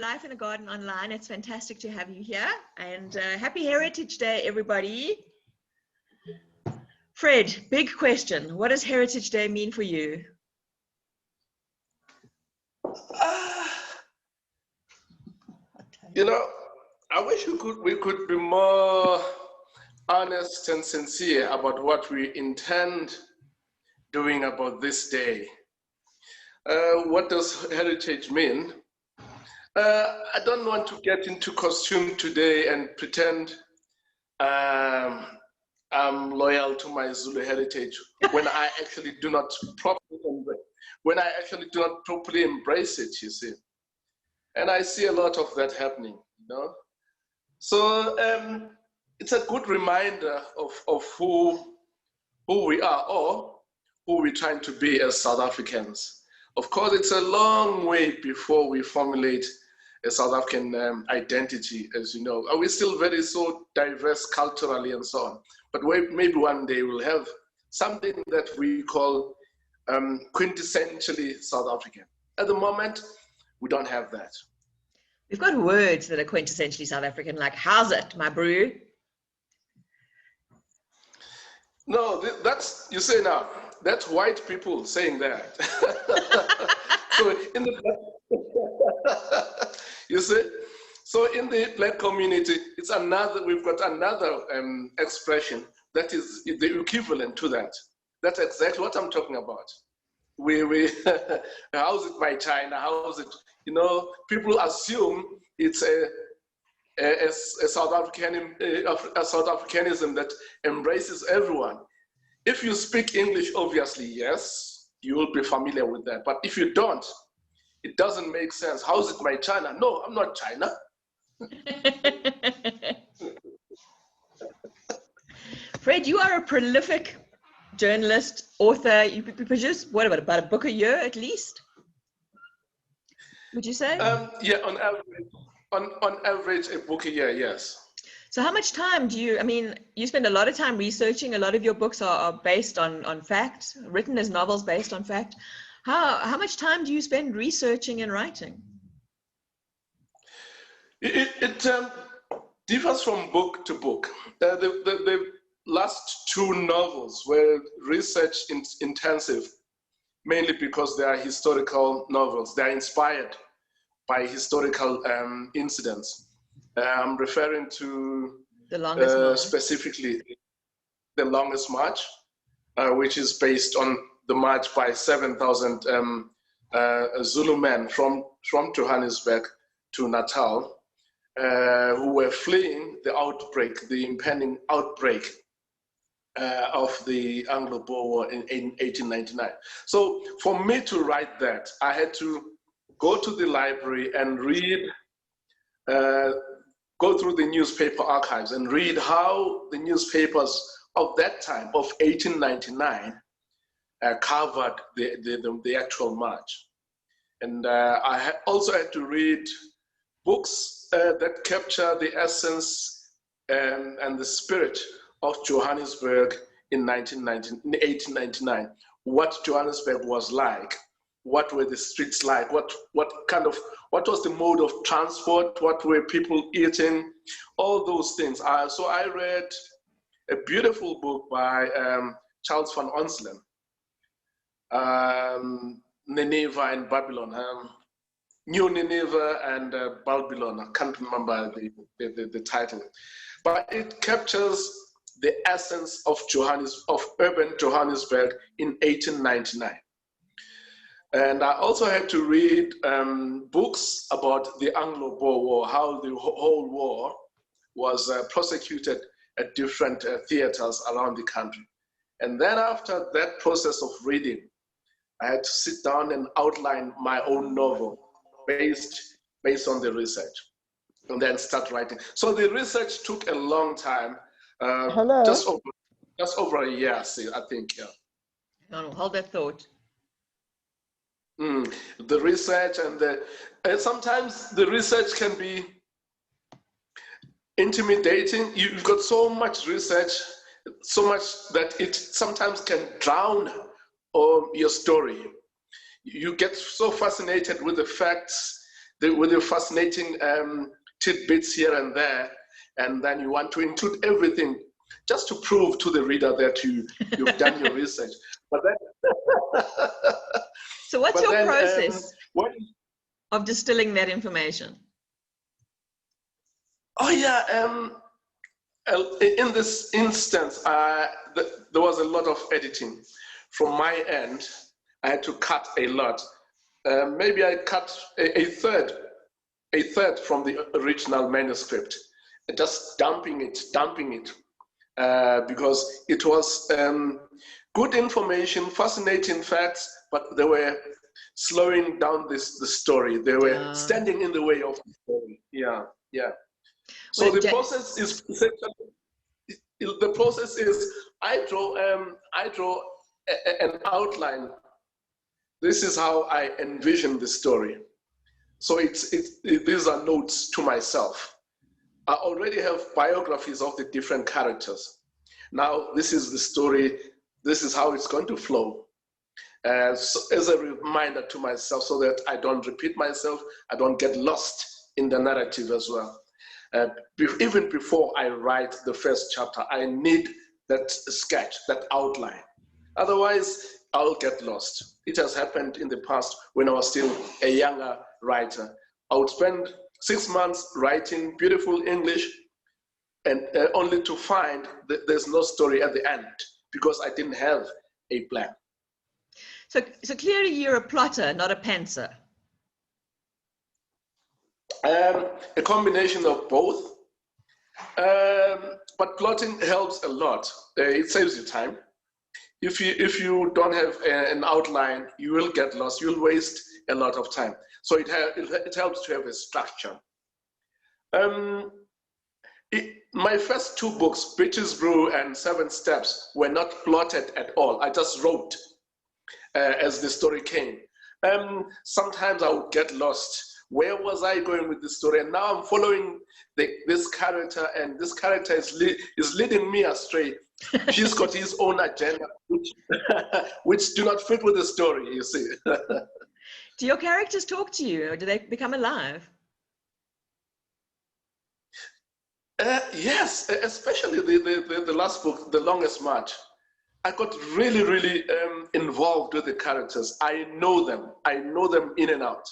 Life in a Garden Online. It's fantastic to have you here. And happy Heritage Day, everybody. Fred, big question. What does Heritage Day mean for you? You know, I wish we could be more honest and sincere about what we intend doing about this day. What does heritage mean? I don't want to get into costume today and pretend I'm loyal to my Zulu heritage when I actually do not properly embrace it, you see. And I see a lot of that happening, you know. So it's a good reminder of who we are or who we're trying to be as South Africans. Of course, it's a long way before we formulate a South African identity, as you know. We're still so diverse culturally and so on. But maybe one day we'll have something that we call quintessentially South African. At the moment, we don't have that. We've got words that are quintessentially South African, like "how's it, my brew?" No, that's, you say now, that's white people saying that. So in the you see, so in the Black community, we've got another expression that is the equivalent to that. That's exactly what I'm talking about. We how's it my China? How's it? You know, people assume it's a South Africanism that embraces everyone. If you speak English, obviously, yes, you will be familiar with that. But if you don't, it doesn't make sense. How's it my China? No, I'm not China. Fred, you are a prolific journalist, author. You produce, what, about a book a year at least? Would you say? Yeah, on average, a book a year, yes. So how much time do you, you spend a lot of time researching. A lot of your books are based on fact, written as novels based on fact. How much time do you spend researching and writing? It differs from book to book. The last two novels were research intensive, mainly because they are historical novels. They are inspired by historical incidents. I'm referring to The Longest March. Specifically The Longest March, which is based on the march by 7,000 Zulu men from Johannesburg to Natal, who were fleeing the impending outbreak of the Anglo-Boer War in 1899. So for me to write that, I had to go to the library and read, go through the newspaper archives and read how the newspapers of that time, of 1899, covered the actual march. And I also had to read books that capture the essence and the spirit of Johannesburg in 1899. What Johannesburg was like, what were the streets like, what was the mode of transport, what were people eating, all those things. So I read a beautiful book by Charles van Onselen, Nineveh and Babylon, New Nineveh and Babylon. I can't remember the title, but it captures the essence of urban Johannesburg in 1899. And I also had to read books about the Anglo-Boer War, how the whole war was prosecuted at different theaters around the country. And then after that process of reading, I had to sit down and outline my own novel based on the research, and then start writing. So the research took a long time, just over a year, I think. Yeah. No, hold that thought. The research and sometimes the research can be intimidating. You've got so much research, so much that it sometimes can drown your story. You get so fascinated with the facts with the fascinating tidbits here and there, and then you want to include everything just to prove to the reader that you've done your research. But then, so what's your then, process of distilling that information? Oh yeah, in this instance, there was a lot of editing from my end. I had to cut a lot. Maybe I cut a third from the original manuscript, just dumping it, because it was good information, fascinating facts, but they were slowing down the story. They were standing in the way of the story. Yeah. So well, the process is essentially, the process is I draw an outline. This is how I envision the story. So these are notes to myself. I already have biographies of the different characters. Now this is the story. This is how it's going to flow. So as a reminder to myself, so that I don't repeat myself, I don't get lost in the narrative as well. Even before I write the first chapter, I need that sketch, that outline. Otherwise, I'll get lost. It has happened in the past when I was still a younger writer. I would spend 6 months writing beautiful English, and only to find that there's no story at the end because I didn't have a plan. So clearly you're a plotter, not a pantser. A combination of both, but plotting helps a lot. It saves you time. If you don't have an outline, you will get lost. You'll waste a lot of time. So it helps to have a structure. My first 2 books, Bitches Brew and 7 Steps, were not plotted at all. I just wrote as the story came. Sometimes I would get lost. Where was I going with the story? And now I'm following this character, and this character is leading me astray. She's got his own agenda, which do not fit with the story, you see. Do your characters talk to you, or do they become alive? Yes, especially the last book, The Longest March. I got really involved with the characters. I know them in and out,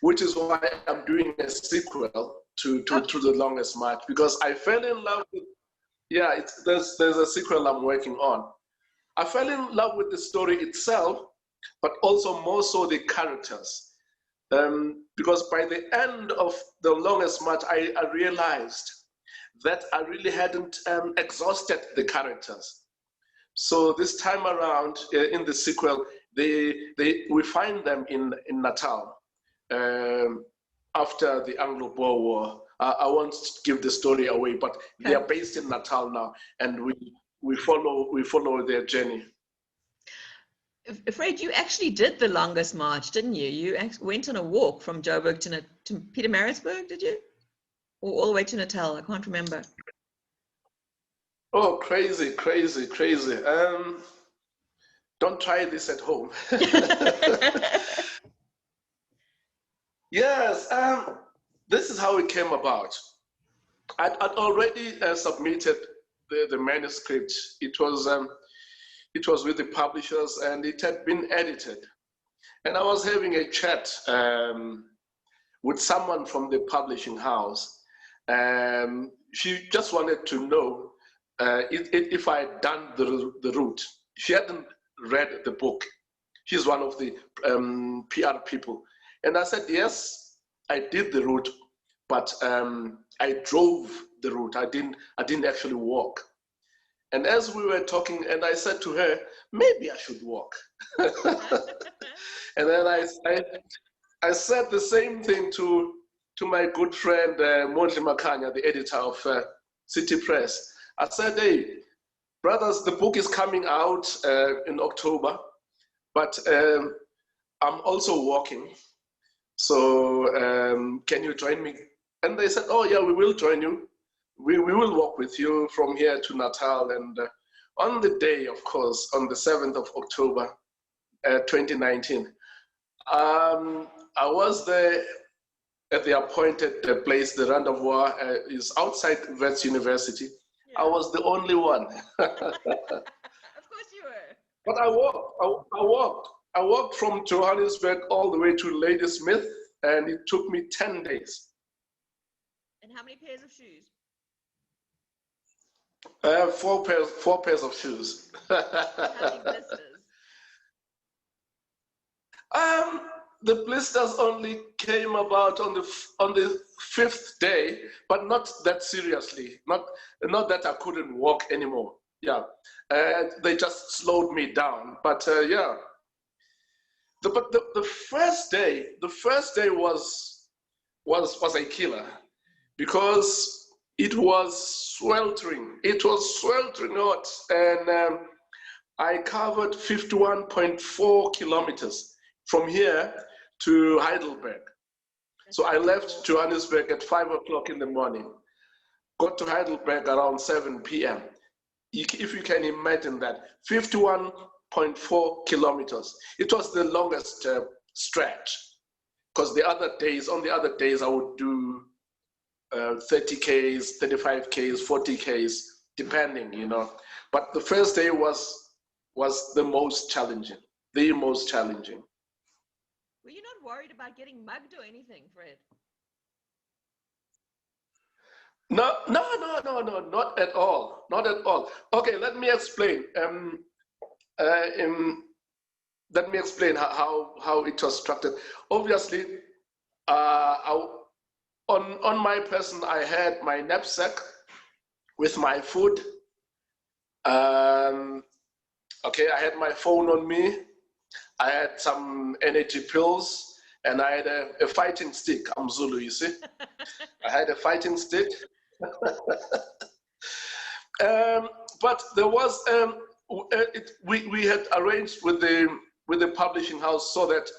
which is why I'm doing a sequel to The Longest March, because I fell in love with, there's a sequel I'm working on. I fell in love with the story itself, but also more so the characters. Because by the end of The Longest March, I realized that I really hadn't exhausted the characters. So this time around, in the sequel, we find them in Natal after the Anglo-Boer War. I won't give the story away, but they are based in Natal now, and we follow their journey. Fred, you actually did The Longest March, didn't you? You went on a walk from Joburg to Pietermaritzburg, did you? Or all the way to Natal? I can't remember. Oh, crazy. Don't try this at home. Yes, this is how it came about. I'd already submitted the manuscript. It was with the publishers, and it had been edited. And I was having a chat with someone from the publishing house. She just wanted to know if I had done the route. She hadn't read the book. She's one of the PR people. And I said, yes, I did the route, but I drove the route. I didn't actually walk. And as we were talking, and I said to her, maybe I should walk. And then I said the same thing to my good friend, Mandi Friedman, the editor of City Press. I said, hey, brothers, the book is coming out in October, but I'm also walking. So can you join me? And they said, oh yeah, we will join you. We will walk with you from here to Natal. And on the day, of course, on the 7th of October, 2019, I was there at the appointed place. The rendezvous is outside Wits University. Yeah. I was the only one. Of course you were. But I walked from Johannesburg all the way to Ladysmith, and it took me 10 days. And how many pairs of shoes? Four pairs of shoes. How many blisters? The blisters only came about on the 5th day, but not that seriously. Not that I couldn't walk anymore. Yeah, they just slowed me down. But yeah, the first day was a killer, because it was sweltering. It was sweltering hot, and I covered 51.4 kilometers from here to Heidelberg. So I left Johannesburg at 5 o'clock in the morning, got to Heidelberg around 7 p.m. If you can imagine that, 51.4 kilometers. It was the longest stretch, because on the other days I would do 30 Ks, 35 Ks, 40 Ks, depending, you know. But the first day was the most challenging, the most challenging. Were you not worried about getting mugged or anything, Fred? No, not at all, not at all. Okay, let me explain. Let me explain how it was structured. Obviously, on my person, I had my knapsack with my food. Okay, I had my phone on me. I had some energy pills, and I had a fighting stick. I'm Zulu, you see. I had a fighting stick. But there was we had arranged with the publishing house so that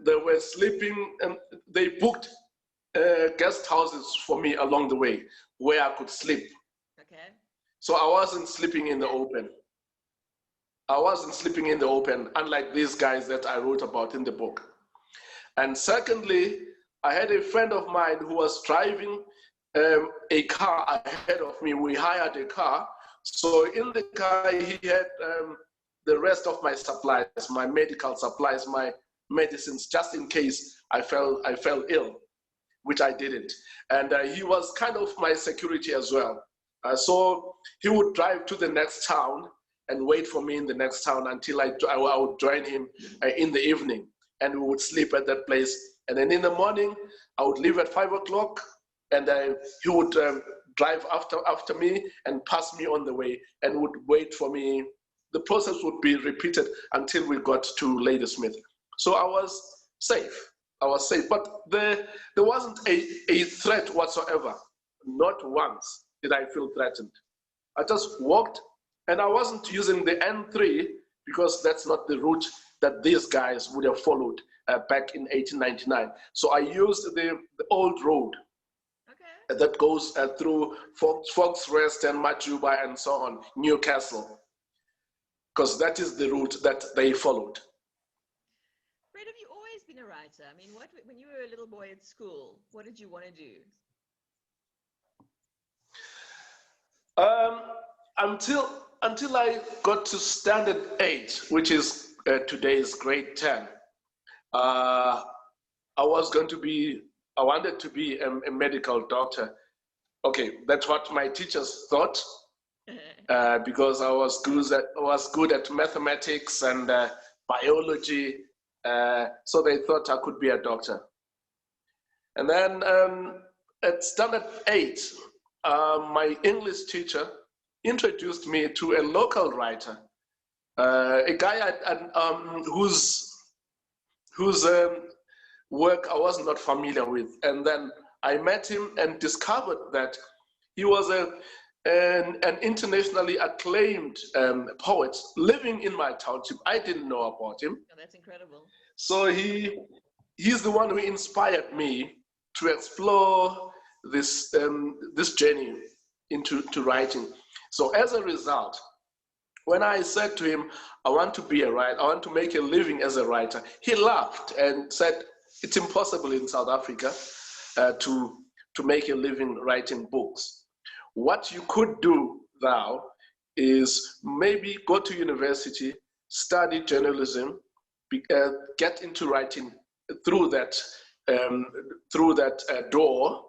they were sleeping, and they booked guest houses for me along the way where I could sleep. Okay. So I wasn't sleeping in the open. I wasn't sleeping in the open, unlike these guys that I wrote about in the book. And secondly, I had a friend of mine who was driving a car ahead of me. We hired a car. So in the car, he had the rest of my supplies, my medical supplies, my medicines, just in case I fell ill, which I didn't. And he was kind of my security as well. So he would drive to the next town and wait for me in the next town until I would join him in the evening, and we would sleep at that place. And then in the morning, I would leave at 5 o'clock, and he would drive after me and pass me on the way and would wait for me. The process would be repeated until we got to Ladysmith. So I was safe. But there wasn't a threat whatsoever. Not once did I feel threatened. I just walked, and I wasn't using the N3 because that's not the route that these guys would have followed back in 1899. So I used the old road that goes through Fox Rest and Majuba and so on, Newcastle, because that is the route that they followed. Fred, have you always been a writer? I mean, when you were a little boy at school, what did you want to do? Until I got to standard 8, which is today's grade 10, I wanted to be a medical doctor. Okay, that's what my teachers thought, because I was good at mathematics and biology, so they thought I could be a doctor. And then at standard 8, my English teacher introduced me to a local writer, a guy whose work I was not familiar with. And then I met him and discovered that he was an internationally acclaimed poet living in my township. I didn't know about him. Oh, that's incredible. So he's the one who inspired me to explore this journey into writing. So as a result, when I said to him, I want to be a writer, I want to make a living as a writer, he laughed and said, it's impossible in South Africa to make a living writing books. What you could do now is maybe go to university, study journalism, get into writing through that door.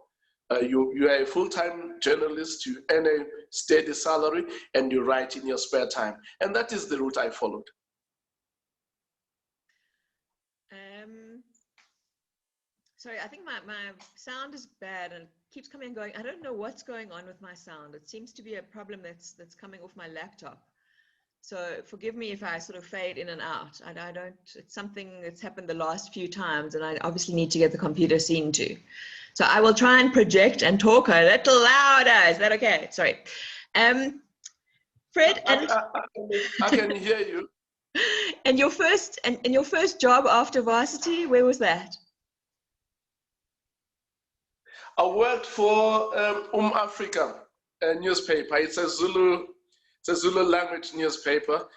You are a full-time journalist, you earn a steady salary, and you write in your spare time. And that is the route I followed. Sorry, I think my sound is bad and it keeps coming and going. I don't know what's going on with my sound. It seems to be a problem that's coming off my laptop. So forgive me if I sort of fade in and out. I don't, it's something that's happened the last few times and I obviously need to get the computer seen to. So I will try and project and talk a little louder. Is that okay? Sorry. Fred, and I can hear you. And your first job after varsity, where was that? I worked for Africa, a newspaper. It's a Zulu language newspaper.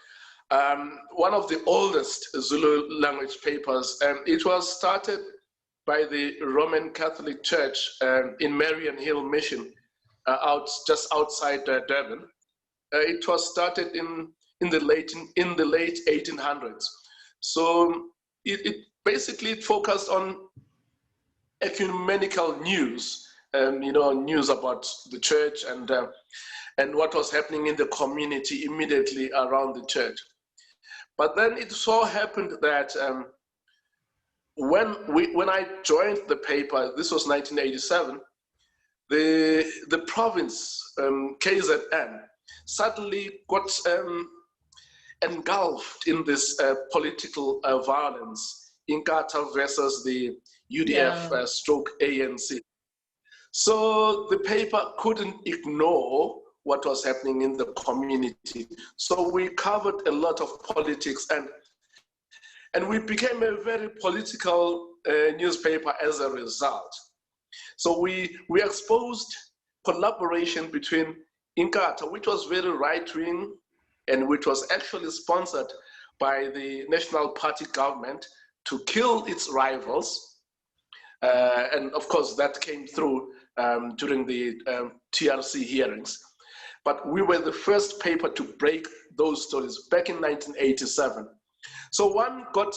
One of the oldest Zulu language papers. It was started by the Roman Catholic Church in Marion Hill Mission, just outside Durban. It was started in the late 1800s. So it basically focused on ecumenical news, news about the church and what was happening in the community immediately around the church. But then it so happened that when I joined the paper, this was 1987, the province, KZN, suddenly got engulfed in this political violence, Inkatha versus the UDF stroke ANC. So the paper couldn't ignore what was happening in the community. So we covered a lot of politics and we became a very political newspaper as a result. So we exposed collaboration between Inkatha, which was very right-wing and which was actually sponsored by the National Party government to kill its rivals. And of course, that came through during the TRC hearings. But we were the first paper to break those stories back in 1987. So one got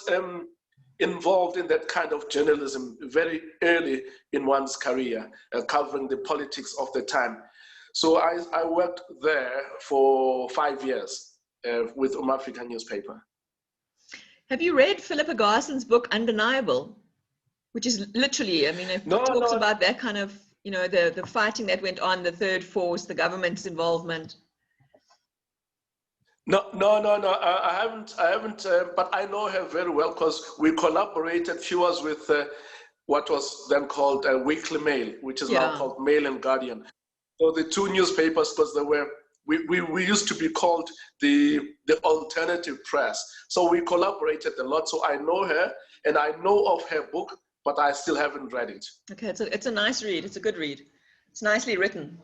involved in that kind of journalism very early in one's career, covering the politics of the time. So I worked there for 5 years with Africa newspaper. Have you read Philippa Garson's book, Undeniable? Which is literally, I mean, it talks about that kind of, the fighting that went on, the third force, the government's involvement. No, I haven't, but I know her very well because we collaborated. She was with what was then called Weekly Mail, which is now called Mail and Guardian. So the two newspapers, because we used to be called the alternative press. So we collaborated a lot. So I know her and I know of her book, but I still haven't read it. Okay, it's a nice read. It's a good read. It's nicely written.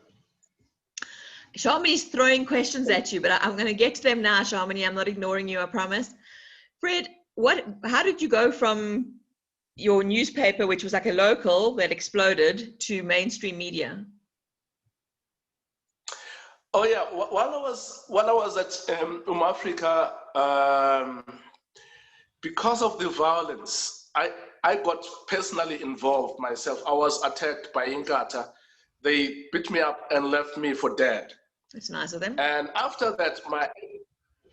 Sharmini's throwing questions at you, but I'm going to get to them now, Sharmini. I'm not ignoring you, I promise. Fred, how did you go from your newspaper, which was like a local that exploded, to mainstream media? Oh yeah, while I was at Africa, because of the violence, I got personally involved myself. I was attacked by Inkatha. They beat me up and left me for dead. It's nice of them. And after that,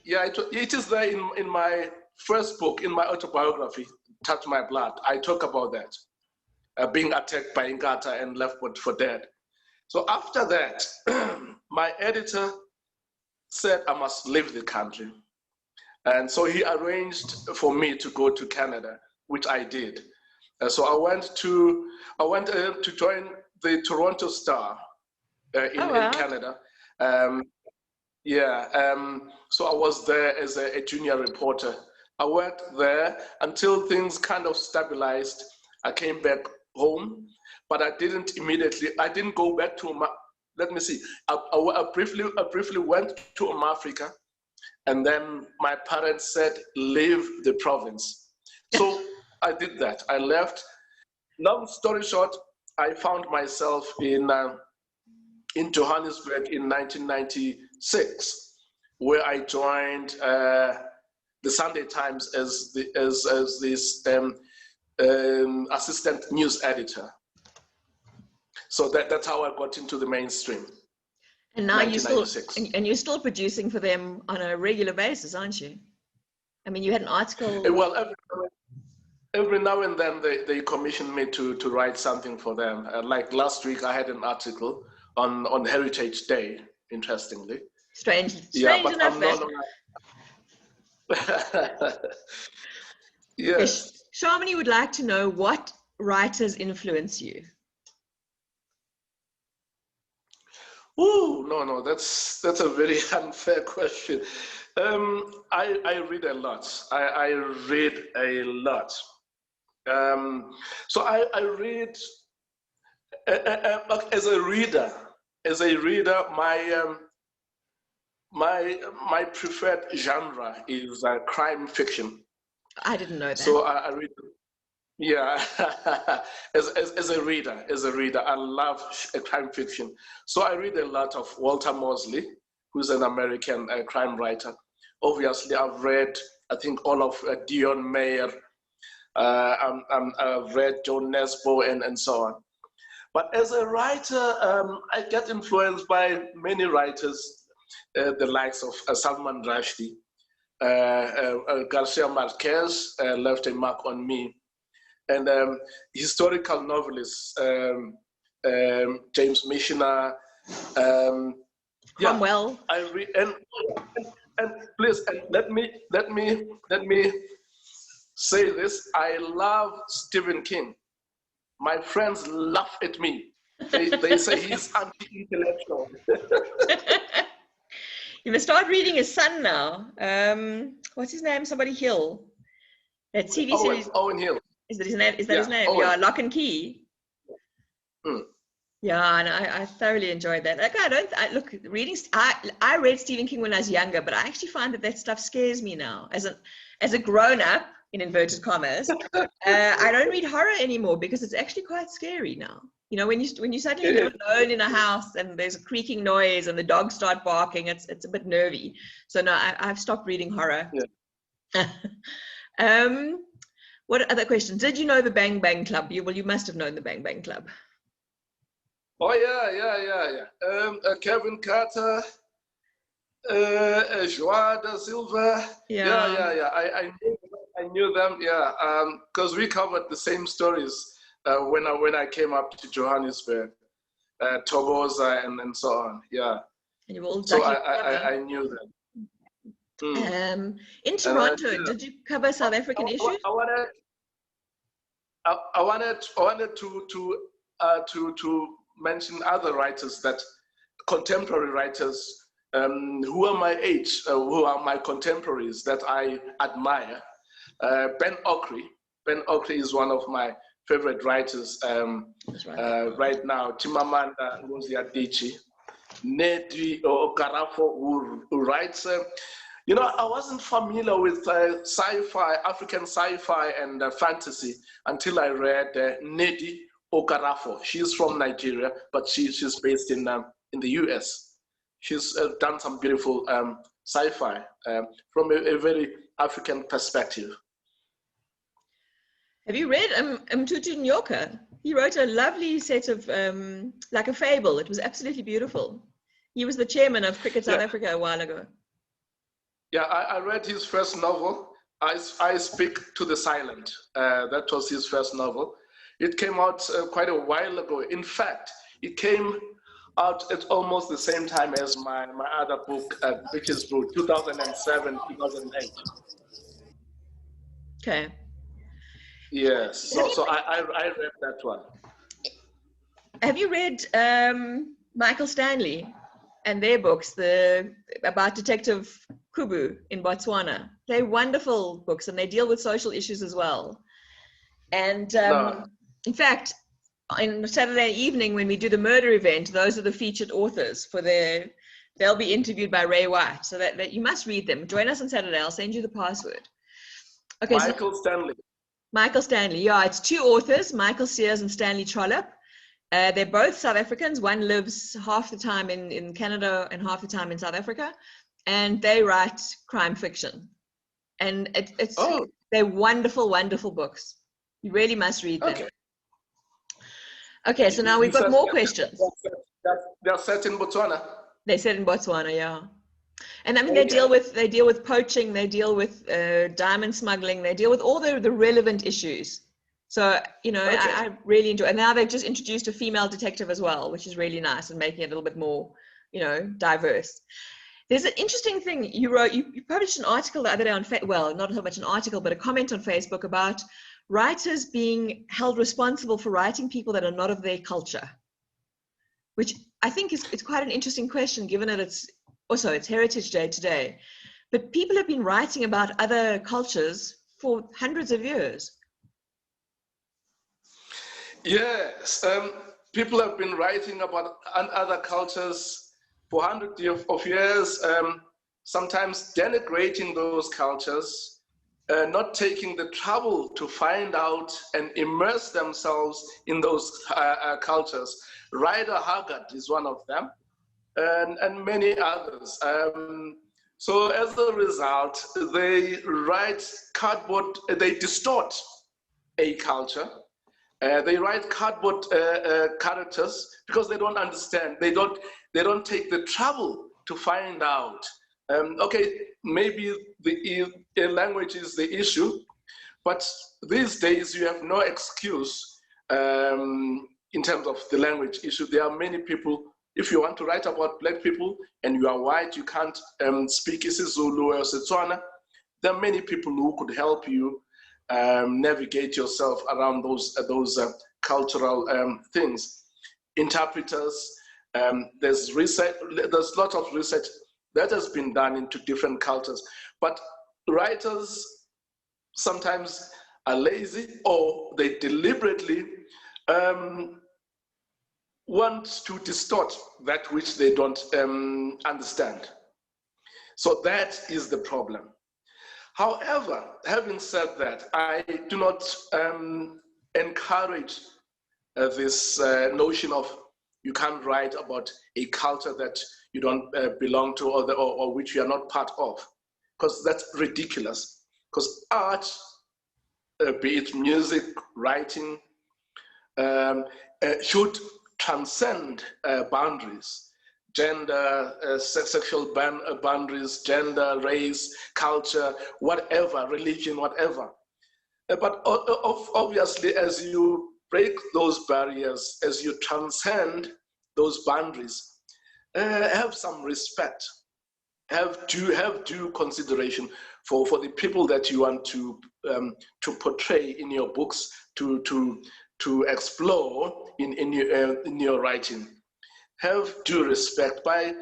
it is there in my first book, in my autobiography, Touch My Blood. I talk about that, being attacked by Inkatha and left for dead. So after that, my editor said I must leave the country. And so he arranged for me to go to Canada, which I did. So I went to join the Toronto Star in Canada. So I was there as a junior reporter. I worked there until things kind of stabilized. I came back home, but I didn't go back to, let me see, I briefly went to Africa And then my parents said, leave the province. So I did that. I left. Long story short, I found myself in Johannesburg in 1996, where I joined the Sunday Times as this assistant news editor. So that's how I got into the mainstream. And now you're still producing for them on a regular basis, aren't you? I mean, you had an article. Well, every now and then they commission me to write something for them. Like last week, I had an article on Heritage Day, interestingly. Strange but enough. I'm not. Yes. Shamini would like to know what writers influence you. Oh, no, that's a very unfair question. I read a lot. I read a lot. So I read as a reader. My preferred genre is crime fiction. I didn't know that. So I read. Yeah, as a reader, I love crime fiction. So I read a lot of Walter Mosley, who's an American crime writer. Obviously, I've read, I think, all of Dion Mayer. I've read Joan Nesbo and so on. But as a writer, I get influenced by many writers, the likes of Salman Rushdie. Garcia Marquez left a mark on me. And historical novelists, James Michener, Cromwell. Yeah, I read and please let me say this. I love Stephen King. My friends laugh at me. They say he's anti-intellectual. You must start reading his son now. What's his name? Somebody Hill. That TV series. Owen Hill. Is that his name? Is that his name? Owen. Yeah, Lock and Key. Yeah, and I thoroughly enjoyed that. Like I read Stephen King when I was younger, but I actually find that stuff scares me now. As a grown up, in inverted commas, I don't read horror anymore because it's actually quite scary now. You know, when you suddenly live alone in a house and there's a creaking noise and the dogs start barking, it's a bit nervy. So no, I've stopped reading horror. Yeah. What other questions? Did you know the Bang Bang Club? You must have known the Bang Bang Club. Oh yeah. Kevin Carter, João da Silva. Yeah. I knew them. Yeah, because we covered the same stories when I came up to Johannesburg, Toboza and so on. Yeah. And you were all so I knew them. In Toronto, did you cover South African issues? I wanted to mention other writers, contemporary writers who are my age, who are my contemporaries that I admire. Ben Okri. Ben Okri is one of my favorite writers right now. Chimamanda Ngozi Adichie, Nedi Okarafo, who writes. I wasn't familiar with sci-fi, African sci-fi and fantasy until I read Nedi Okarafo. She's from Nigeria, but she's based in the US. She's done some beautiful sci-fi from a very African perspective. Have you read Mtutu Nyoka? He wrote a lovely set of, like a fable. It was absolutely beautiful. He was the chairman of Cricket South Africa a while ago. Yeah, I read his first novel, I Speak to the Silent. That was his first novel. It came out quite a while ago. In fact, it came out at almost the same time as my other book, Bitches Brew, 2007, 2008. Okay. Yes, so I read that one. Have you read Michael Stanley and their books, about Detective Kubu in Botswana? They're wonderful books and they deal with social issues as well. And in fact, on Saturday evening when we do the murder event, those are the featured authors for their They'll be interviewed by Ray White, so that you must read them. Join us on Saturday. I'll send you the password. Okay, Michael Stanley. Michael Stanley. Yeah, it's two authors, Michael Sears and Stanley Trollope. They're both South Africans. One lives half the time in Canada and half the time in South Africa, and they write crime fiction. And they're wonderful, wonderful books. You really must read them. Okay, so now we've got more questions. They're set in Botswana. They're set in Botswana, yeah. And I mean, they deal with poaching, they deal with diamond smuggling, they deal with all the relevant issues. So, you know, I really enjoy. And now they've just introduced a female detective as well, which is really nice and making it a little bit more, you know, diverse. There's an interesting thing you wrote. You published an article the other day on, well, not so much an article, but a comment on Facebook about writers being held responsible for writing people that are not of their culture, which I think it's quite an interesting question, given that it's Heritage Day today. But people have been writing about other cultures for hundreds of years. Yes, people have been writing about other cultures for hundreds of years, sometimes denigrating those cultures, not taking the trouble to find out and immerse themselves in those cultures. Ryder Haggard is one of them, and many others. So as a result, they write cardboard, they distort a culture. They write cardboard characters because they don't understand. They don't take the trouble to find out. Okay, maybe the language is the issue, but these days you have no excuse in terms of the language issue. There are many people. If you want to write about Black people and you are white, you can't speak isiZulu or Setswana. There are many people who could help you navigate yourself around those cultural things. Interpreters, there's research, there's a lot of research that has been done into different cultures, but writers sometimes are lazy, or they deliberately want to distort that which they don't understand. So that is the problem. However, having said that, I do not encourage this notion of you can't write about a culture that you don't belong to, or which you are not part of, because that's ridiculous. Because art, be it music, writing, should transcend boundaries. Gender, sexual boundaries, gender, race, culture, whatever, religion, whatever. But obviously, as you break those barriers, as you transcend those boundaries, have some respect, have due consideration for the people that you want to portray in your books, to explore in your writing. Have due respect by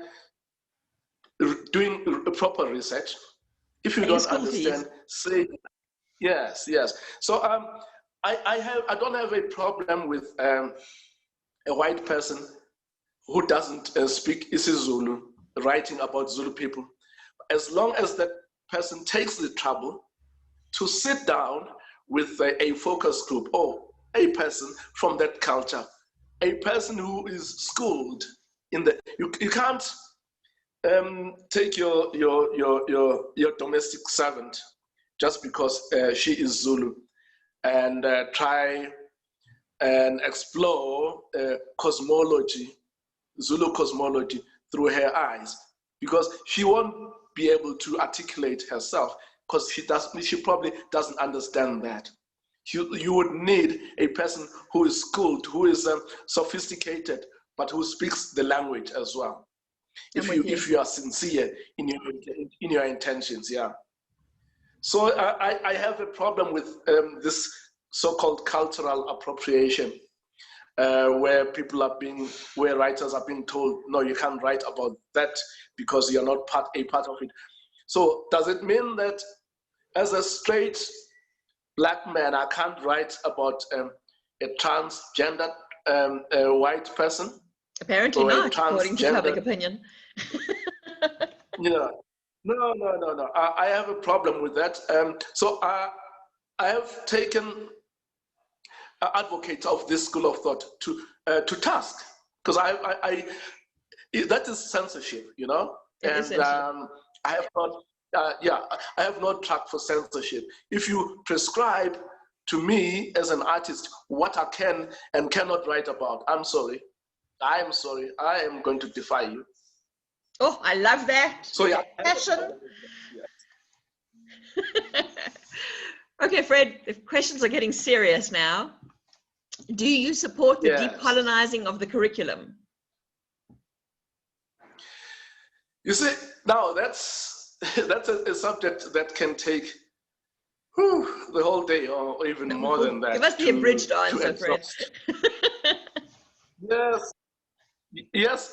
doing proper research. If you don't understand, say yes. So I don't have a problem with a white person who doesn't speak isiZulu writing about Zulu people, as long as that person takes the trouble to sit down with a focus group or a person from that culture. A person who is schooled in the, you can't take your domestic servant just because she is Zulu and try and explore cosmology, Zulu cosmology through her eyes, because she won't be able to articulate herself, because she probably doesn't understand that. You would need a person who is schooled, who is sophisticated, but who speaks the language as well. If you are sincere in your intentions, yeah. So I have a problem with this so-called cultural appropriation, where writers are being told, no, you can't write about that because you're not a part of it. So does it mean that as a straight Black man, I can't write about a transgender white person? Apparently not, according to public opinion. Yeah. No. I have a problem with that. So I have taken advocates of this school of thought to task, because that is censorship, It is and censorship. I have not, I have not tracked for censorship. If you prescribe to me as an artist what I can and cannot write about, I'm sorry. I am going to defy you. Oh, I love that. So yeah. Passion. Okay, Fred, the questions are getting serious now. Do you support the decolonizing of the curriculum? You see, now that's a subject that can take the whole day, or even more than that. Give us the abridged answer, Fred. Yes.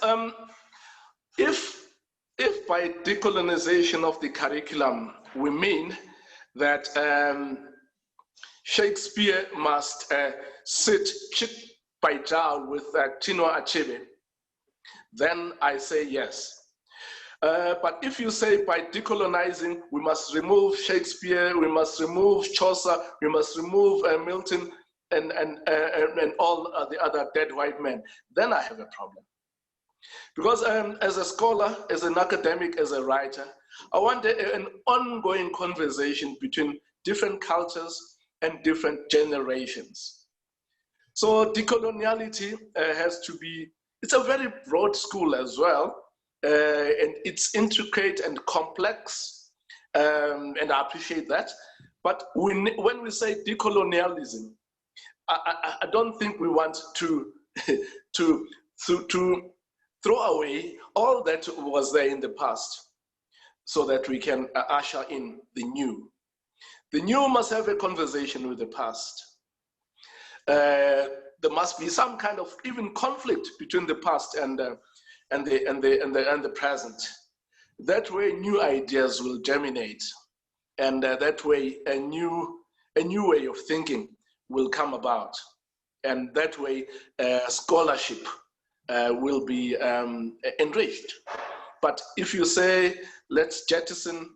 If by decolonization of the curriculum we mean that Shakespeare must sit chit by jowl with Chinua Achebe, then I say yes. But if you say by decolonizing, we must remove Shakespeare, we must remove Chaucer, we must remove Milton and all the other dead white men, then I have a problem. Because as a scholar, as an academic, as a writer, I want an ongoing conversation between different cultures and different generations. So decoloniality has to be, it's a very broad school as well, and it's intricate and complex, and I appreciate that. But when we say decolonialism, I don't think we want to throw away all that was there in the past so that we can usher in the new. The new must have a conversation with the past. There must be some kind of even conflict between the past and the present. That way, new ideas will germinate, and that way, a new way of thinking will come about, and that way, scholarship will be enriched. But if you say, let's jettison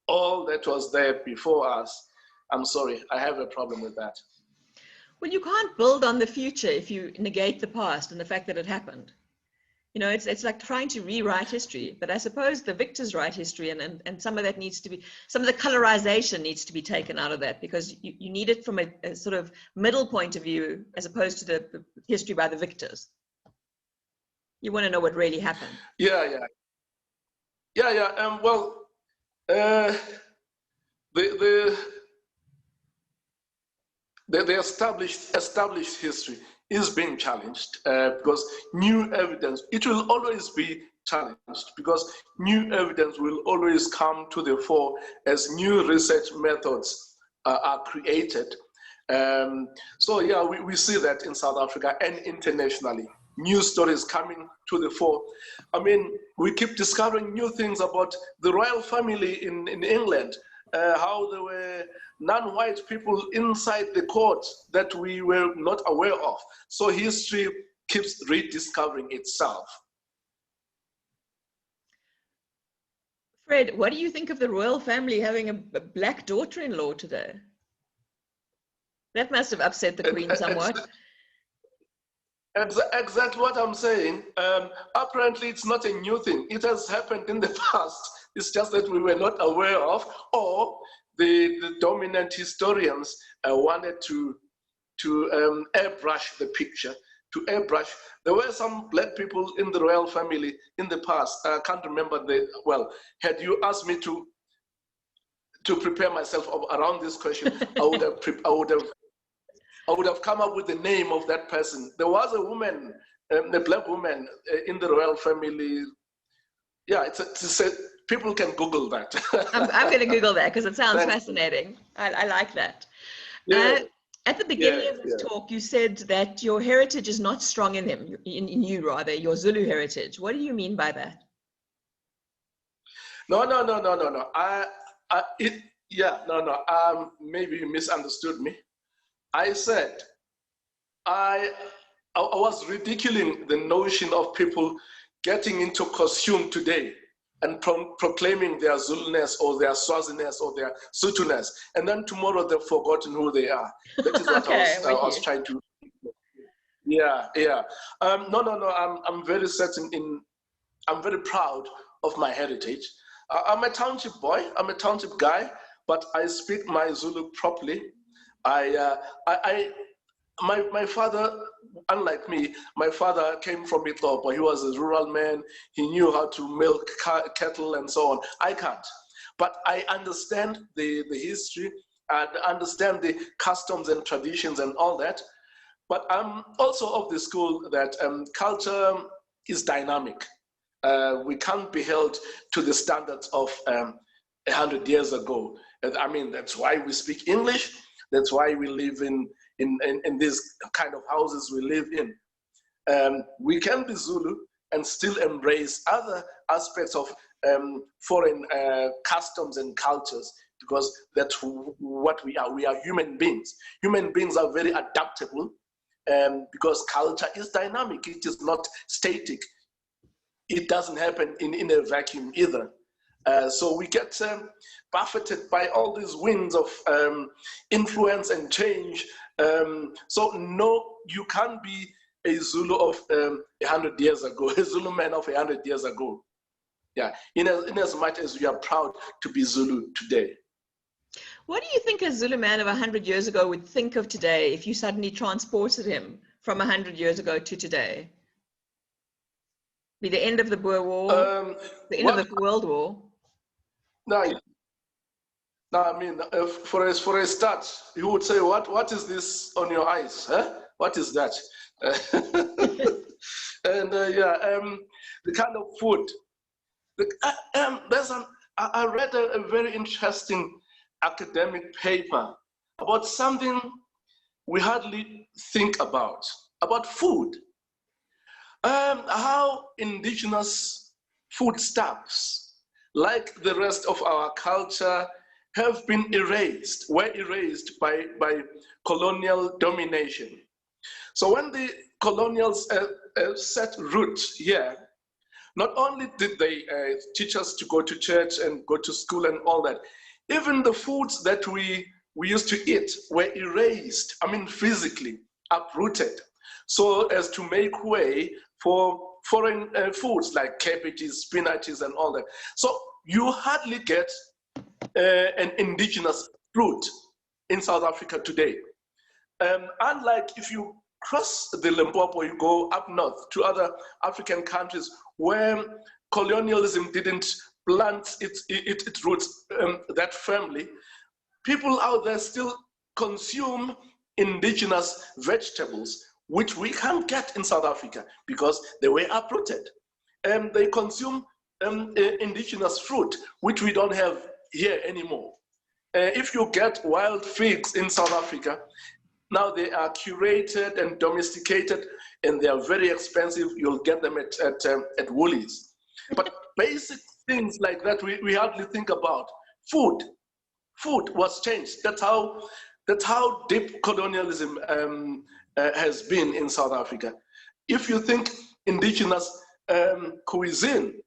all that was there before us, I'm sorry, I have a problem with that. Well, you can't build on the future if you negate the past and the fact that it happened. It's like trying to rewrite history, but I suppose the victors write history, and some of that needs to be, some of the colorization needs to be taken out of that, because you need it from a sort of middle point of view as opposed to the history by the victors. You want to know what really happened. Well, the established history is being challenged because new evidence, it will always be challenged because new evidence will always come to the fore as new research methods are created. So yeah, we see that in South Africa and internationally. New stories coming to the fore. I mean, we keep discovering new things about the royal family in England, how there were non-white people inside the court that we were not aware of. So history keeps rediscovering itself. Fred, what do you think of the royal family having a black daughter-in-law today? That must have upset the Queen somewhat. Exactly what I'm saying. Apparently, it's not a new thing. It has happened in the past. It's just that we were not aware of, or the dominant historians wanted to airbrush the picture, to airbrush. There were some black people in the royal family in the past. I can't remember well, had you asked me to prepare myself around this question, I would have come up with the name of that person. There was a woman, a black woman in the royal family. Yeah, people can Google that. I'm going to Google that because it sounds fascinating. I like that. Yeah. At the beginning of this talk, you said that your heritage is not strong in him, in you rather, your Zulu heritage. What do you mean by that? No. Maybe you misunderstood me. I said, I was ridiculing the notion of people getting into costume today and proclaiming their Zuluness or their Swaziness or their Sutuness, and then tomorrow they've forgotten who they are. That is what Okay, I was trying to. Yeah. No. I'm very certain in. I'm very proud of my heritage. I'm a township boy. I'm a township guy, but I speak my Zulu properly. My father, unlike me, my father came from Ethiopian. He was a rural man. He knew how to milk cattle and so on. I can't, but I understand the history and understand the customs and traditions and all that. But I'm also of the school that culture is dynamic. We can't be held to the standards of 100 years ago. And I mean, that's why we speak English. That's why we live in these kind of houses we live in. We can be Zulu and still embrace other aspects of foreign customs and cultures, because that's what we are. We are human beings. Human beings are very adaptable, because culture is dynamic. It is not static. It doesn't happen in a vacuum either. So we get buffeted by all these winds of influence and change. So no, you can't be a Zulu of 100 years ago, a Zulu man of 100 years ago. Yeah, in as much as we are proud to be Zulu today. What do you think a Zulu man of 100 years ago would think of today if you suddenly transported him from 100 years ago to today? Be the end of the Boer War, the end of the World War? No, I mean, for a start, you would say, what is this on your eyes? Huh? What is that? And the kind of food. I read a very interesting academic paper about something we hardly think about food. How indigenous foodstuffs, like the rest of our culture, have been were erased by colonial domination. So when the colonials set roots here, not only did they teach us to go to church and go to school and all that, even the foods that we used to eat were erased, I mean physically, uprooted, so as to make way for foreign foods like cabbages, spinaches, and all that. So you hardly get an indigenous fruit in South Africa today. Unlike if you cross the Limpopo, you go up north to other African countries where colonialism didn't plant its roots that firmly, people out there still consume indigenous vegetables, which we can't get in South Africa because they were uprooted. They consume indigenous fruit, which we don't have here anymore. If you get wild figs in South Africa, now they are curated and domesticated, and they are very expensive. You'll get them at Woolies. But basic things like that, we hardly think about. Food was changed. That's how deep colonialism has been in South Africa. If you think indigenous cuisine,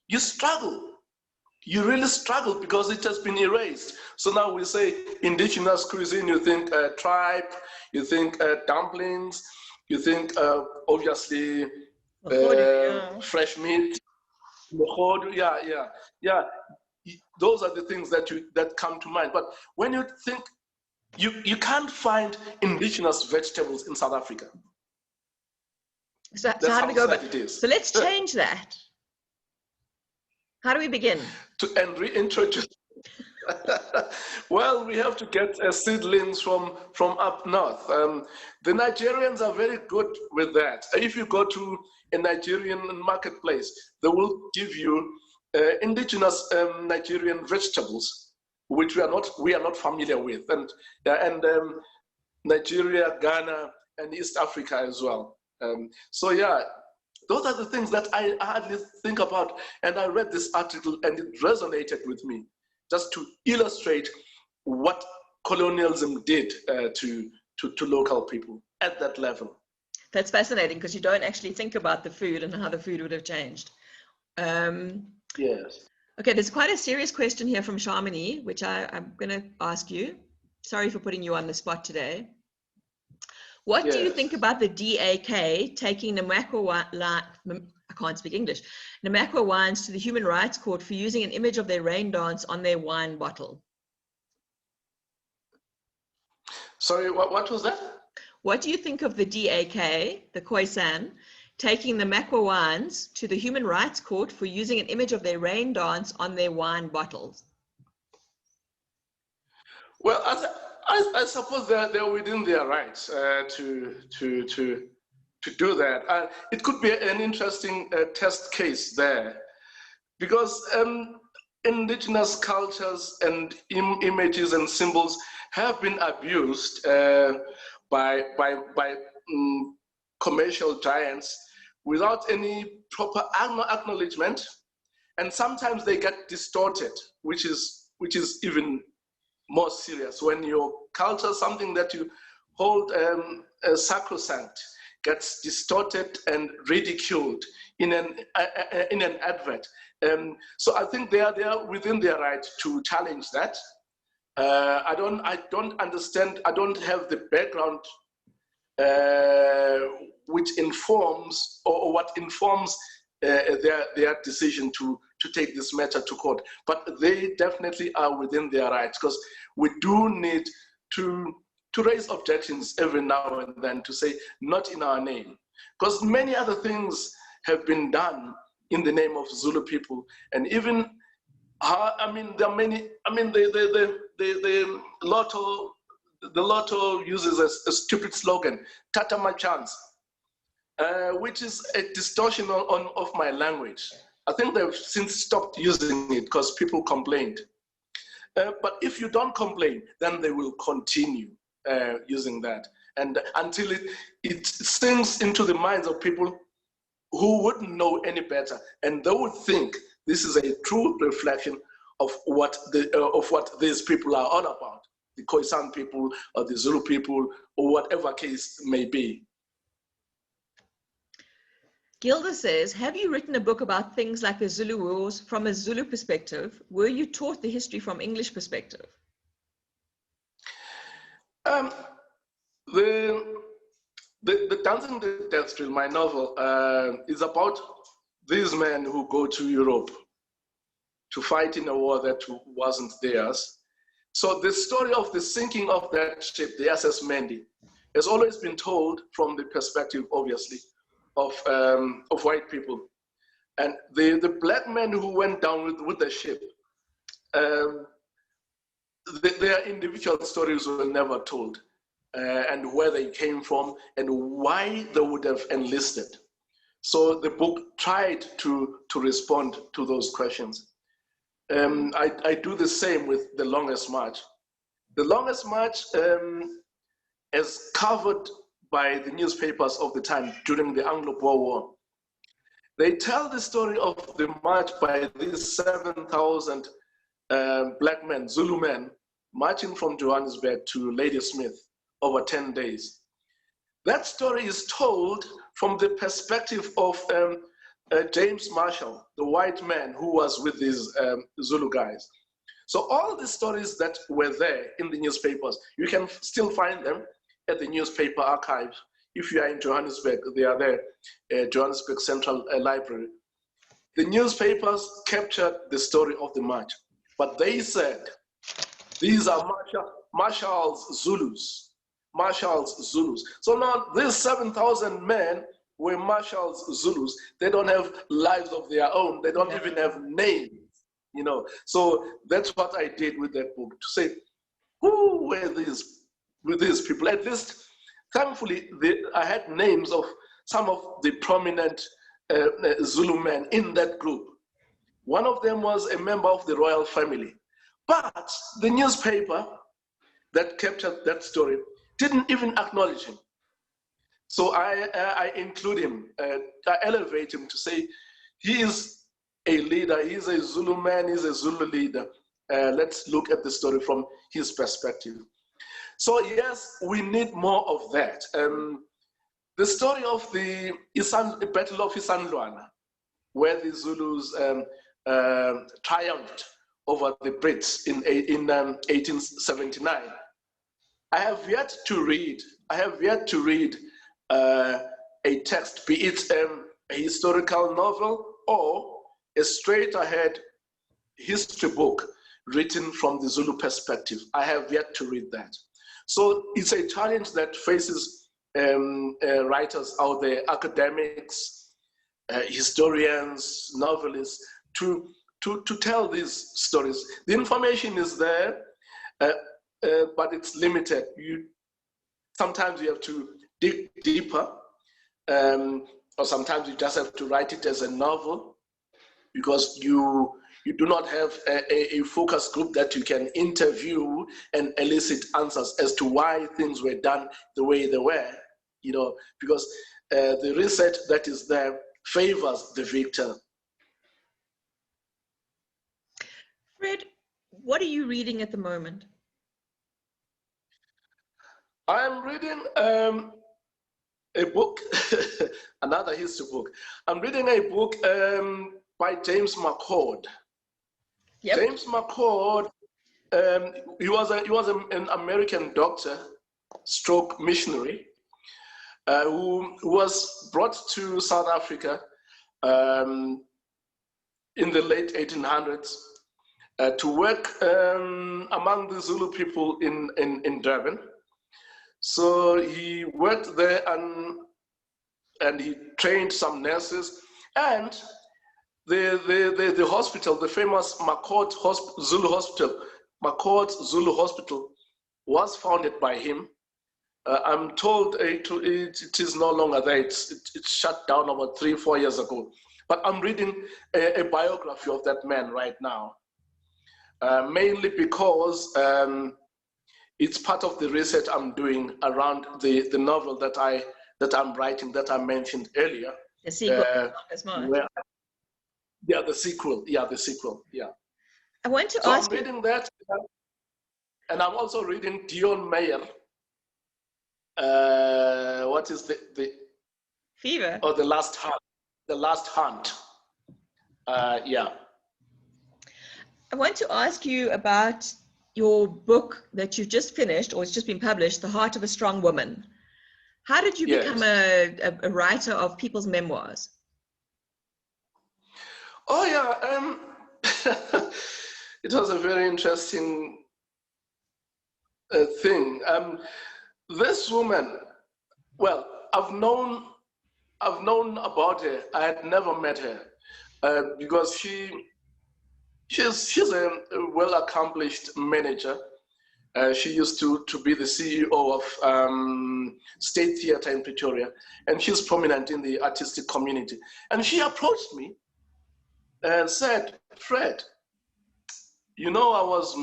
you struggle. You really struggle because it has been erased. So now we say indigenous cuisine, you think tribe, you think dumplings, you think obviously fresh meat, yeah. Those are the things that come to mind. But when you think, you can't find indigenous vegetables in South Africa. So how do we go back? So let's change that. How do we begin? And reintroduce. Well, we have to get seedlings from up north. The Nigerians are very good with that. If you go to a Nigerian marketplace, they will give you indigenous Nigerian vegetables, which we are not familiar with, and Nigeria, Ghana, and East Africa as well. So yeah, those are the things that I hardly think about. And I read this article and it resonated with me, just to illustrate what colonialism did to local people at that level. That's fascinating because you don't actually think about the food and how the food would have changed. Yes. Okay, there's quite a serious question here from Shamini, which I'm going to ask you. Sorry for putting you on the spot today. What do you think about the DAK taking I can't speak English, Namakwa wines to the Human Rights Court for using an image of their rain dance on their wine bottle? Sorry, what was that? What do you think of the DAK, the Khoisan, taking the Makwa wines to the Human Rights Court for using an image of their rain dance on their wine bottles? Well, I suppose they're within their rights to do that. It could be an interesting test case there, because indigenous cultures and images and symbols have been abused by commercial giants without any proper acknowledgement, and sometimes they get distorted, which is even more serious when your culture, something that you hold sacrosanct, gets distorted and ridiculed in an advert. So I think they are within their right to challenge that. I don't understand. I don't have the background which informs or what informs their decision to take this matter to court. But they definitely are within their rights, because we do need to raise objections every now and then to say not in our name, because many other things have been done in the name of Zulu people, and even there are many. The Lotto uses a stupid slogan, "Tata my chance," which is a distortion of my language. I think they've since stopped using it because people complained. But if you don't complain, then they will continue using that, and until it sinks into the minds of people who wouldn't know any better, and they would think this is a true reflection of what these people are all about, the Khoisan people or the Zulu people, or whatever case may be. Gilda says, have you written a book about things like the Zulu Wars from a Zulu perspective? Were you taught the history from English perspective? The Dancing the Death Drill, my novel, is about these men who go to Europe to fight in a war that wasn't theirs. So the story of the sinking of that ship, the SS Mandi, has always been told from the perspective, obviously, of white people. And the black men who went down with the ship, their individual stories were never told, and where they came from and why they would have enlisted. So the book tried to respond to those questions. I do the same with The Longest March. The Longest March is covered by the newspapers of the time during the Anglo-Boer War. They tell the story of the march by these 7,000 black men, Zulu men, marching from Johannesburg to Ladysmith over 10 days. That story is told from the perspective of James Marshall, the white man who was with these Zulu guys. So all the stories that were there in the newspapers, you can still find them at the newspaper archive. If you are in Johannesburg, they are there, Johannesburg Central Library. The newspapers captured the story of the march, but they said, these are Marshall's Zulus, Marshall's Zulus. So now these 7,000 men were Marshall's Zulus. They don't have lives of their own. They don't even have names, you know. So that's what I did with that book, to say, who were these people? At least, thankfully, I had names of some of the prominent Zulu men in that group. One of them was a member of the royal family. But the newspaper that captured that story didn't even acknowledge him. So I include him, I elevate him to say, he is a leader, he's a Zulu man, he's a Zulu leader. Let's look at the story from his perspective. So yes, we need more of that. The story of the Battle of Isandlwana, where the Zulus triumphed over the Brits in 1879. I have yet to read a text, be it a historical novel or a straight-ahead history book written from the Zulu perspective. I have yet to read that. So it's a challenge that faces writers out there, academics, historians, novelists, to tell these stories. The information is there, but it's limited. Sometimes you have to dig deeper, or sometimes you just have to write it as a novel, because you do not have a focus group that you can interview and elicit answers as to why things were done the way they were, because the research that is there favors the victor. Fred, what are you reading at the moment? I'm reading a book, another history book. I'm reading a book by James McCord. Yep. James McCord, he was an American doctor, stroke missionary, who was brought to South Africa in the late 1800s to work among the Zulu people in Durban. So he worked there and he trained some nurses, and the hospital, the famous McCord Zulu Hospital, McCord Zulu Hospital, was founded by him. I'm told it is no longer there. It's shut down about 3-4 years ago. But I'm reading a biography of that man right now, mainly because it's part of the research I'm doing around the novel that I'm writing, that I mentioned earlier. The sequel, as much. Yeah, the sequel. Yeah. I want to ask. I'm reading that, and I'm also reading Dion Meyer. What is the Fever? Oh, The Last Hunt. The Last Hunt. Yeah. I want to ask you about your book that you've just finished, or it's just been published, The Heart of a Strong Woman. How did you become a writer of people's memoirs? Oh yeah, it was a very interesting thing. This woman, well, I've known about her. I had never met her because she's a well-accomplished manager. She used to be the CEO of State Theatre in Pretoria, and she's prominent in the artistic community. And she approached me and said, "Fred, I was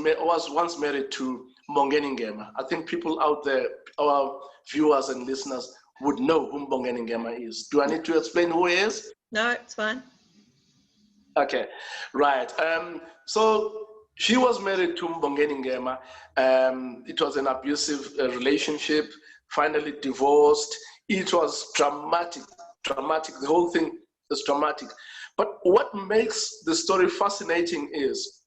once married to Mbongeni Ngema. I think people out there, our viewers and listeners, would know who Mbongeni Ngema is. Do I need to explain who he is?" No, it's fine. Okay, right. So she was married to Mbongeni Ngema. It was an abusive relationship, finally divorced. It was dramatic. The whole thing is dramatic. But what makes the story fascinating is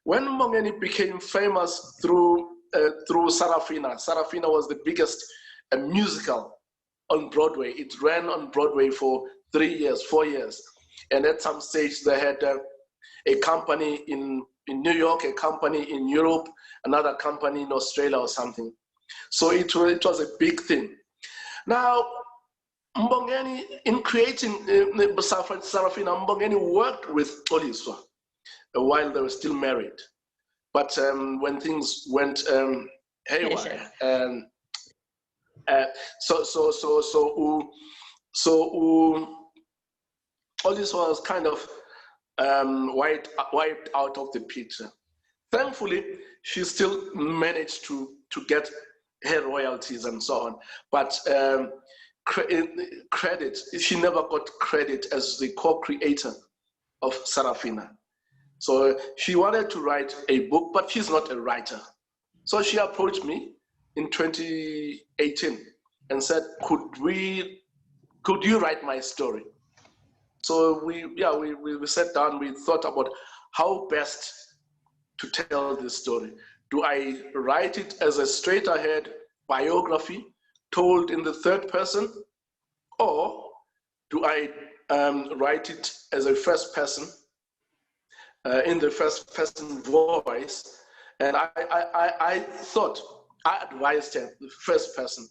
when Mbongeni became famous through Sarafina. Sarafina was the biggest musical on Broadway. It ran on Broadway for 3 years, 4 years. And at some stage, they had a company in New York, a company in Europe, another company in Australia or something. So it was a big thing. Now, Mbongeni, in creating Sarafina, Mbongeni worked with Xoliswa while they were still married. But when things went haywire, Xoliswa was kind of wiped out of the picture. Thankfully, she still managed to get her royalties and so on. But credit, she never got credit as the co-creator of Sarafina. So she wanted to write a book, but she's not a writer. So she approached me in 2018 and said, could you write my story? So we sat down, we thought about how best to tell this story. Do I write it as a straight ahead biography told in the third person, or do I write it as a first person, in the first person voice? And I thought, I advised him the first person,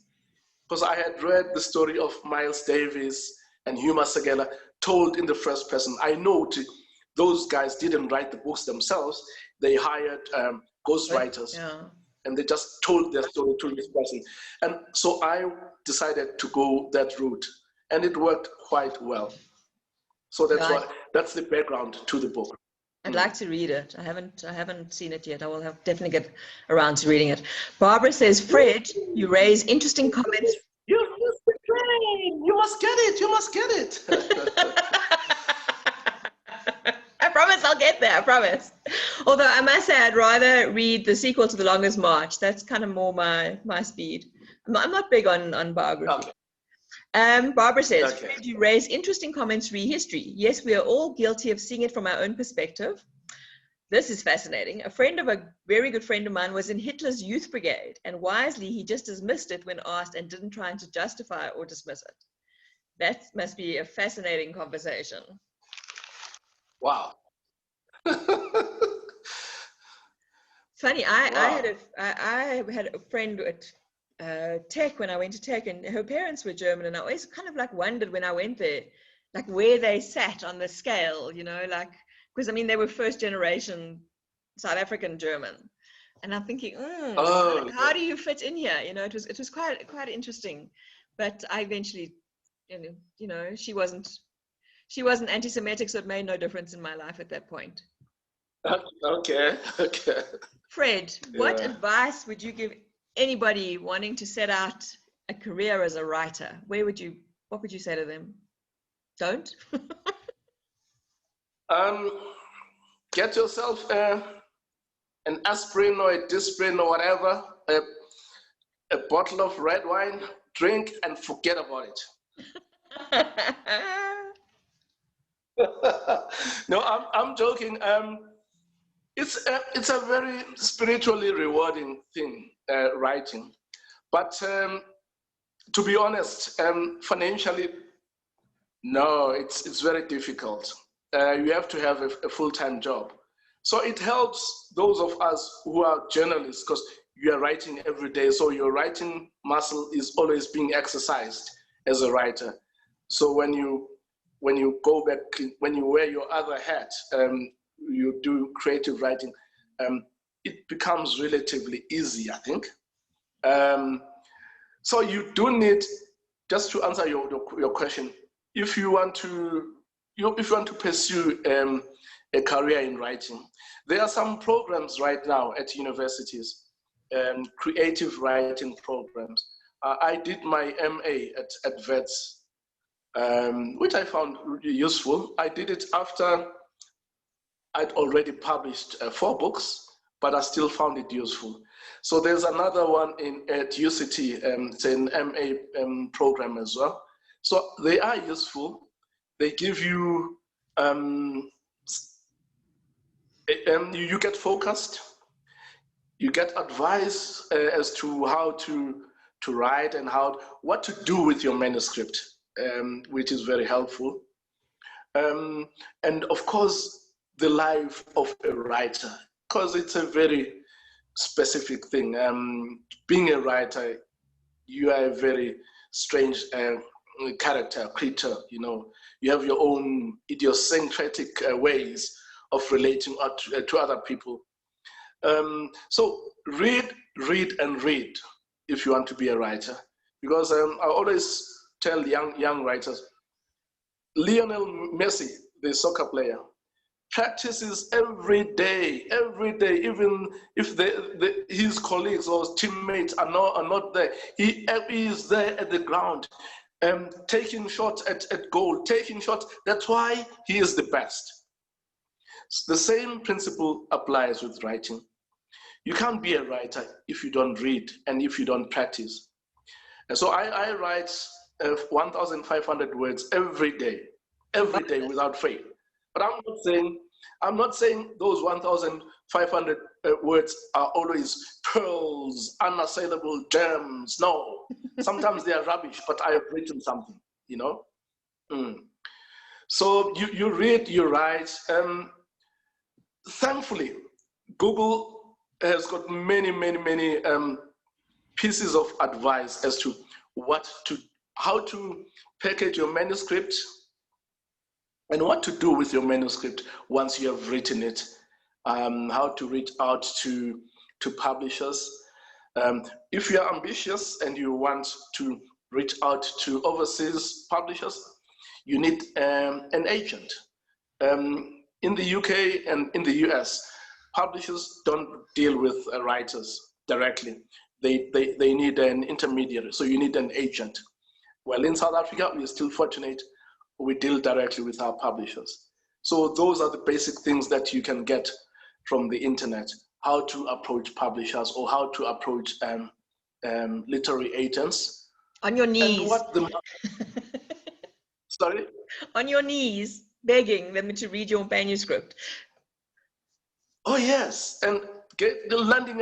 because I had read the story of Miles Davis and Huma Segela told in the first person. I know those guys didn't write the books themselves. They hired ghostwriters, and they just told their story to this person. And so I decided to go that route, and it worked quite well. So that's the background to the book. I'd like to read it. I haven't seen it yet. I will definitely get around to reading it. Barbara says, Fred, you raise interesting comments. You must get it. You must get it. I promise I'll get there. I promise. Although I must say I'd rather read the sequel to The Longest March. That's kind of more my speed. I'm not big on biography. Okay. Barbara says, Fred, you raise interesting comments re history. Yes, we are all guilty of seeing it from our own perspective. This is fascinating. A very good friend of mine was in Hitler's youth brigade, and wisely he just dismissed it when asked and didn't try to justify or dismiss it. That must be a fascinating conversation. Wow. Funny, I had a friend at Tech when I went to Tech, and her parents were German, and I always kind of like wondered when I went there, like where they sat on the scale, you know, like, because I mean they were first generation South African German, and I'm thinking, how do you fit in here? You know, it was quite interesting, but I eventually, you know, she wasn't anti-Semitic, so it made no difference in my life at that point. Okay. Fred, what advice would you give anybody wanting to set out a career as a writer? What would you say to them? Don't. Get yourself an aspirin or a Disprin or whatever, a bottle of red wine, drink and forget about it. No, I'm joking. It's a very spiritually rewarding thing, writing. But to be honest, financially, no, it's very difficult. You have to have a full-time job. So it helps those of us who are journalists, because you are writing every day. So your writing muscle is always being exercised as a writer. So when you go back, when you wear your other hat, you do creative writing, it becomes relatively easy, I think. So you do need, just to answer your question, if you want to pursue a career in writing, there are some programs right now at universities, creative writing programs. I did my MA at Wits, which I found really useful. I did it after I'd already published 4 books, but I still found it useful. So there's another one at UCT, it's an MA program as well. So they are useful. They give you, you get focused, you get advice as to how to write and what to do with your manuscript, which is very helpful. And of course, the life of a writer, because it's a very specific thing. Being a writer, you are a very strange character, creature, you know. You have your own idiosyncratic ways of relating to other people. So read if you want to be a writer. Because I always tell young writers, Lionel Messi, the soccer player, practices every day, even if his colleagues or teammates are not there. He is there at the ground, taking shots at goal, taking shots. That's why he is the best. The same principle applies with writing. You can't be a writer if you don't read and if you don't practice. And so I write 1,500 words every day. every day without fail. But I'm not saying those 1,500 words are always pearls, unassailable gems. No, sometimes they are rubbish, but I have written something, you know. So you read, you write. Thankfully, Google has got many pieces of advice as to how to package your manuscript and what to do with your manuscript once you have written it, how to reach out to publishers. If you are ambitious and you want to reach out to overseas publishers, you need an agent. In the UK and in the US, publishers don't deal with writers directly. They need an intermediary, so you need an agent. Well, in South Africa, we're still fortunate. We deal directly with our publishers. So those are the basic things that you can get from the internet, how to approach publishers or how to approach literary agents. On your knees. And what the... Sorry? On your knees, begging them to read your manuscript. Oh yes, and landing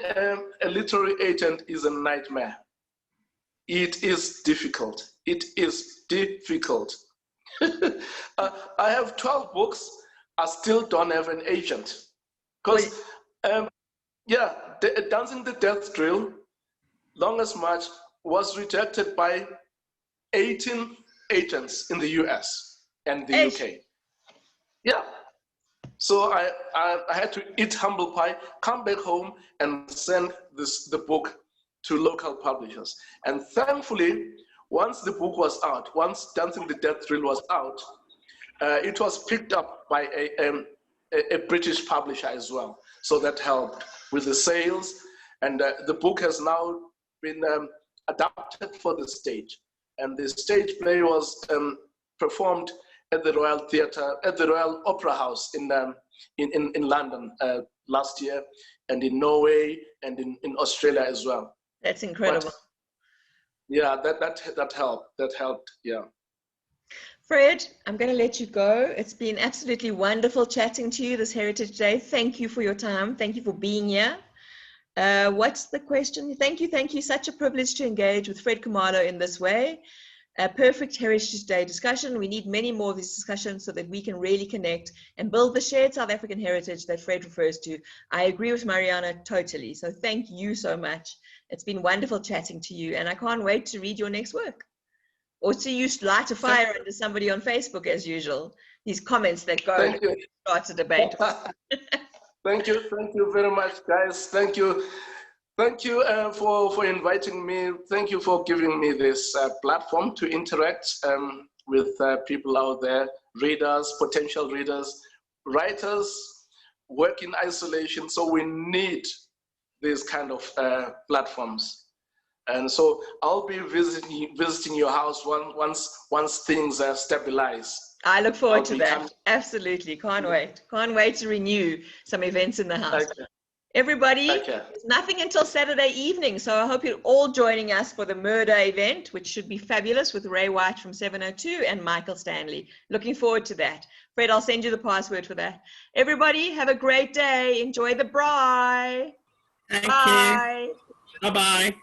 a literary agent is a nightmare. It is difficult. It is difficult. I have 12 books. I still don't have an agent. Because, Dancing the Death Drill, Longest March, was rejected by 18 agents in the US and the UK. Yeah. So I had to eat humble pie, come back home and send the book to local publishers. And thankfully, once the book was out, once Dancing the Death Drill was out, it was picked up by a British publisher as well. So that helped with the sales. And the book has now been adapted for the stage. And the stage play was performed at the Royal Theatre, at the Royal Opera House in London last year, and in Norway and in Australia as well. That's incredible. But, yeah, that helped. That helped. Yeah. Fred, I'm going to let you go. It's been absolutely wonderful chatting to you this Heritage Day. Thank you for your time. Thank you for being here. What's the question? Thank you. Such a privilege to engage with Fred Khumalo in this way. A perfect Heritage Day discussion. We need many more of these discussions so that we can really connect and build the shared South African heritage that Fred refers to. I agree with Mariana totally. So thank you so much. It's been wonderful chatting to you, and I can't wait to read your next work. Or see you light a fire under somebody on Facebook as usual. These comments that go starts a debate. Thank you very much, guys. Thank you for inviting me. Thank you for giving me this platform to interact with people out there, readers, potential readers, writers, work in isolation. So we need these kind of platforms. And so I'll be visiting your house once things are stabilized. I look forward to that. Absolutely. Can't wait. Can't wait to renew some events in the house. Okay. Everybody, there's nothing until Saturday evening. So I hope you're all joining us for the murder event, which should be fabulous, with Ray White from 702 and Michael Stanley. Looking forward to that. Fred, I'll send you the password for that. Everybody, have a great day. Enjoy the braai. Thank you. Bye-bye.